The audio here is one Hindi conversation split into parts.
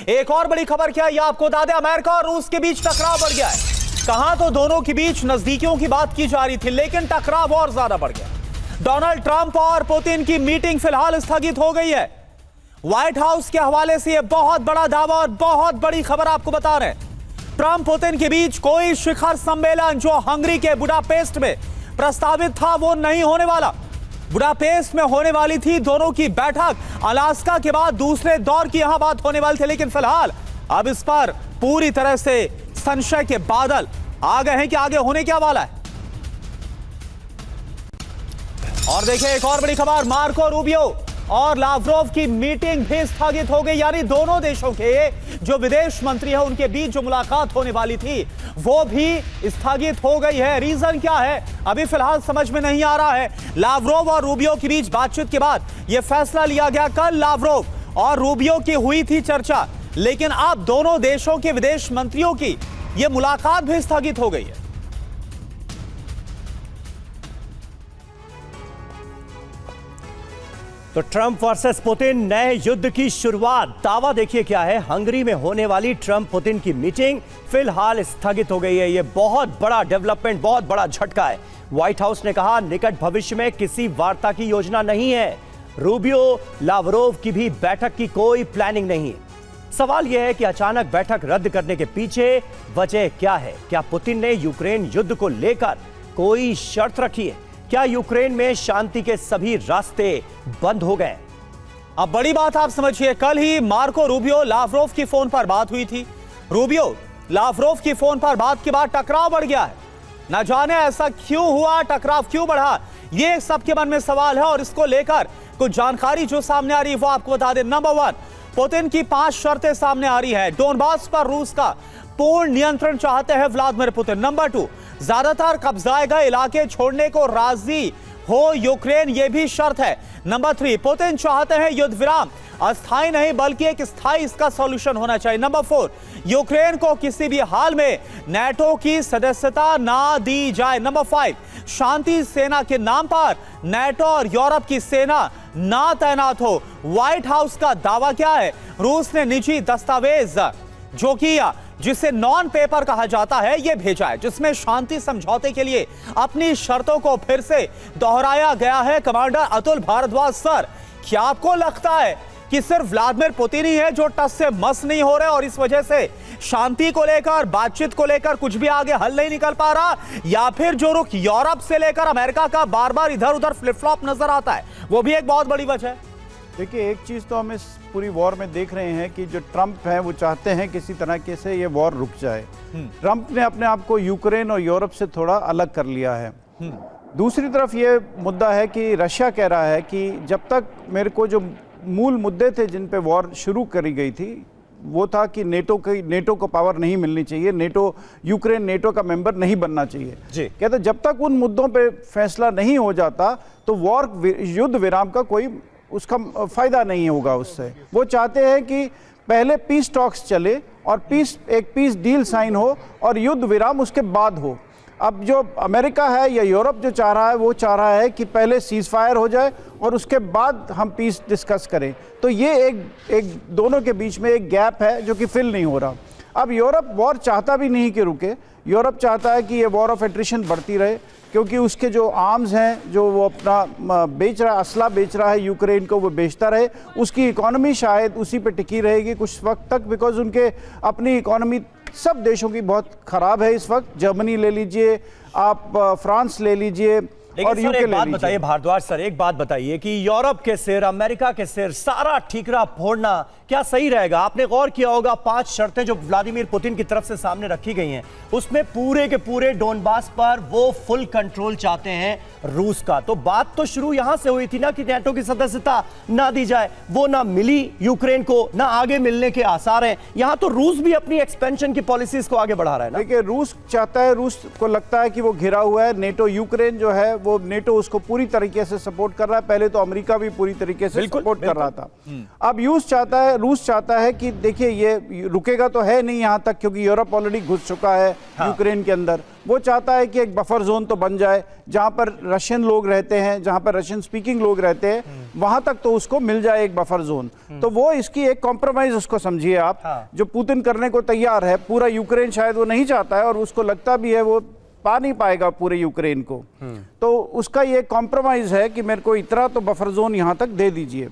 एक और बड़ी खबर क्या है ये आपको बता दें, अमेरिका और रूस के बीच टकराव बढ़ गया है। कहां तो दोनों के बीच नजदीकियों की बात की जा रही थी, लेकिन टकराव और ज्यादा बढ़ गया। डोनाल्ड ट्रंप और पुतिन की मीटिंग फिलहाल स्थगित हो गई है। व्हाइट हाउस के हवाले से यह बहुत बड़ा दावा और बहुत बड़ी खबर आपको बता रहे हैं। ट्रंप पुतिन के बीच कोई शिखर सम्मेलन जो हंगरी के बुडापेस्ट में प्रस्तावित था वो नहीं होने वाला। बुडापेस्ट में होने वाली थी दोनों की बैठक, अलास्का के बाद दूसरे दौर की यहां बात होने वाली थी, लेकिन फिलहाल अब इस पर पूरी तरह से संशय के बादल आ गए हैं कि आगे होने क्या वाला है। और देखिए एक और बड़ी खबर, मार्को रूबियो और लावरोव की मीटिंग भी स्थगित हो गई, यानी दोनों देशों के जो विदेश मंत्री हैं उनके बीच जो मुलाकात होने वाली थी वो भी स्थगित हो गई है। रीजन क्या है अभी फिलहाल समझ में नहीं आ रहा है। लावरोव और रूबियो के बीच बातचीत के बाद यह फैसला लिया गया। कल लावरोव और रूबियो की हुई थी चर्चा, लेकिन अब दोनों देशों के विदेश मंत्रियों की यह मुलाकात भी स्थगित हो गई है। तो ट्रंप वर्सेस पुतिन नए युद्ध की शुरुआत। दावा देखिए क्या है, हंगरी में होने वाली ट्रंप पुतिन की मीटिंग फिलहाल स्थगित हो गई है। यह बहुत बड़ा डेवलपमेंट, बहुत बड़ा झटका है। व्हाइट हाउस ने कहा निकट भविष्य में किसी वार्ता की योजना नहीं है। रूबियो लावरोव की भी बैठक की कोई प्लानिंग नहीं है। सवाल यह है कि अचानक बैठक रद्द करने के पीछे वजह क्या है? क्या पुतिन ने यूक्रेन युद्ध को लेकर कोई शर्त रखी है? क्या यूक्रेन में शांति के सभी रास्ते बंद हो गए? अब बड़ी बात आप समझिए, कल ही मार्को रूबियो लावरोव की फोन पर बात हुई थी। रूबियो लावरोव की फोन पर बात के बाद टकराव बढ़ गया है। न जाने ऐसा क्यों हुआ, टकराव क्यों बढ़ा, ये सबके मन में सवाल है। और इसको लेकर कुछ जानकारी जो सामने आ रही है वो आपको बता दें। नंबर 1, पुतिन की 5 शर्तें सामने आ रही है। डोनबास पर रूस का पूर्ण नियंत्रण चाहते हैं व्लादिमीर पुतिन। नंबर 2, ज्यादातर कब्जाए गए इलाके छोड़ने को राजी हो यूक्रेन, यह भी शर्त है। नंबर 3, पुतिन चाहते हैं युद्ध विराम अस्थायी नहीं बल्कि एक स्थायी इसका सॉल्यूशन होना चाहिए। नंबर 4, यूक्रेन को किसी भी हाल में नाटो की सदस्यता ना दी जाए। नंबर 5, शांति सेना के नाम पर नाटो और यूरोप की सेना ना तैनात हो। व्हाइट हाउस का दावा क्या है? रूस ने निजी दस्तावेज जो कि जिसे नॉन पेपर कहा जाता है यह भेजा है, जिसमें शांति समझौते के लिए अपनी शर्तों को फिर से दोहराया गया है। कमांडर अतुल भारद्वाज सर, क्या आपको लगता है कि सिर्फ व्लादिमीर पुतिन ही है जो टस से मस नहीं हो रहे और इस वजह से शांति को लेकर, बातचीत को लेकर कुछ भी आगे हल नहीं निकल पा रहा, या फिर जो रुख यूरोप से लेकर अमेरिका का बार बार इधर उधर फ्लिप फ्लॉप नजर आता है वो भी एक बहुत बड़ी वजह है? देखिए, एक चीज़ तो हम इस पूरी वॉर में देख रहे हैं कि जो ट्रंप है वो चाहते हैं किसी तरीके से ये वॉर रुक जाए। ट्रंप ने अपने आप को यूक्रेन और यूरोप से थोड़ा अलग कर लिया है। दूसरी तरफ ये मुद्दा है कि रशिया कह रहा है कि जब तक मेरे को जो मूल मुद्दे थे जिन पे वॉर शुरू करी गई थी वो था कि नेटो को पावर नहीं मिलनी चाहिए, यूक्रेन नेटो का मेंबर नहीं बनना चाहिए। कहते जब तक उन मुद्दों पे फैसला नहीं हो जाता तो वॉर युद्ध विराम का कोई उसका फायदा नहीं होगा उससे। वो चाहते हैं कि पहले पीस टॉक्स चले और एक पीस डील साइन हो और युद्ध विराम उसके बाद हो। अब जो अमेरिका है या यूरोप जो चाह रहा है वो चाह रहा है कि पहले सीज फायर हो जाए और उसके बाद हम पीस डिस्कस करें। तो ये एक दोनों के बीच में एक गैप है जो कि फिल नहीं हो रहा। अब यूरोप वॉर चाहता भी नहीं कि रुके। यूरोप चाहता है कि ये वॉर ऑफ एट्रिशन बढ़ती रहे, क्योंकि उसके जो आर्म्स हैं जो वो अपना बेच रहा है, असला बेच रहा है यूक्रेन को, वो बेचता रहे। उसकी इकोनॉमी शायद उसी पे टिकी रहेगी कुछ वक्त तक, बिकॉज उनके अपनी इकोनॉमी सब देशों की बहुत ख़राब है इस वक्त। जर्मनी ले लीजिए आप, फ्रांस ले लीजिए और यूके ले लीजिए। एक बात बताइए भारद्वाज सर, एक बात बताइए कि यूरोप के सिर, अमेरिका के सिर सारा ठीकरा फोड़ना क्या सही रहेगा? आपने गौर किया होगा 5 शर्तें जो व्लादिमीर पुतिन की तरफ से सामने रखी गई हैं, उसमें पूरे के पूरे डोनबास पर वो फुल कंट्रोल चाहते हैं रूस का। तो बात तो शुरू यहां से हुई थी ना कि नाटो की सदस्यता ना दी जाए, वो ना मिली यूक्रेन को, ना आगे मिलने के आसार हैं। यहां तो रूस भी अपनी एक्सपेंशन की पॉलिसीज को आगे बढ़ा रहा है ना। देखिए, रूस चाहता है, रूस को लगता है कि वो घिरा हुआ है। नेटो, यूक्रेन जो है वो नेटो उसको पूरी तरीके से सपोर्ट कर रहा है। पहले तो अमेरिका भी पूरी तरीके से सपोर्ट कर रहा था। अब रूस चाहता है रूस चाहता है कि देखिए ये रुकेगा तो है नहीं यहाँ तक, क्योंकि यूरोप ऑलरेडी घुस चुका है यूक्रेन के अंदर। वो चाहता है कि एक बफर जोन तो बन जाए जहाँ पर रशियन लोग रहते हैं, जहाँ पर रशियन स्पीकिंग लोग रहते हैं, वहां तक तो उसको मिल जाए एक बफर जोन। तो वो इसकी एक कॉम्प्रोमाइज उसको समझिए आप, जो पुतिन करने को तैयार है। पूरा यूक्रेन शायद वो नहीं चाहता है और उसको लगता भी है वो पा नहीं पाएगा पूरे यूक्रेन को, तो उसका ये कॉम्प्रोमाइज है कि मेरे को इतना तो बफर जोन यहाँ तक दे दीजिए।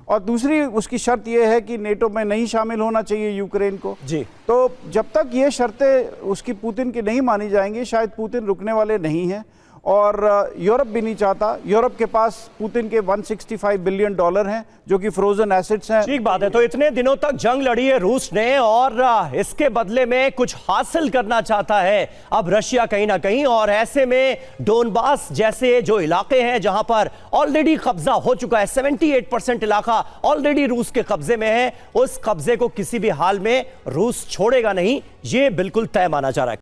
और दूसरी उसकी शर्त ये है कि नेटो में नहीं शामिल होना चाहिए यूक्रेन को जी। तो जब तक ये शर्तें उसकी पुतिन की नहीं मानी जाएंगी, शायद पुतिन रुकने वाले नहीं हैं। और यूरोप भी नहीं चाहता। यूरोप के पास पुतिन के $165 बिलियन हैं जो कि फ्रोजन एसेट्स हैं। ठीक बात है। तो इतने दिनों तक जंग लड़ी है रूस ने और इसके बदले में कुछ हासिल करना चाहता है अब रशिया कहीं ना कहीं। और ऐसे में डोनबास जैसे जो इलाके हैं जहां पर ऑलरेडी कब्जा हो चुका है, 78% इलाका ऑलरेडी रूस के कब्जे में है, उस कब्जे को किसी भी हाल में रूस छोड़ेगा नहीं, ये बिल्कुल तय माना जा रहा है।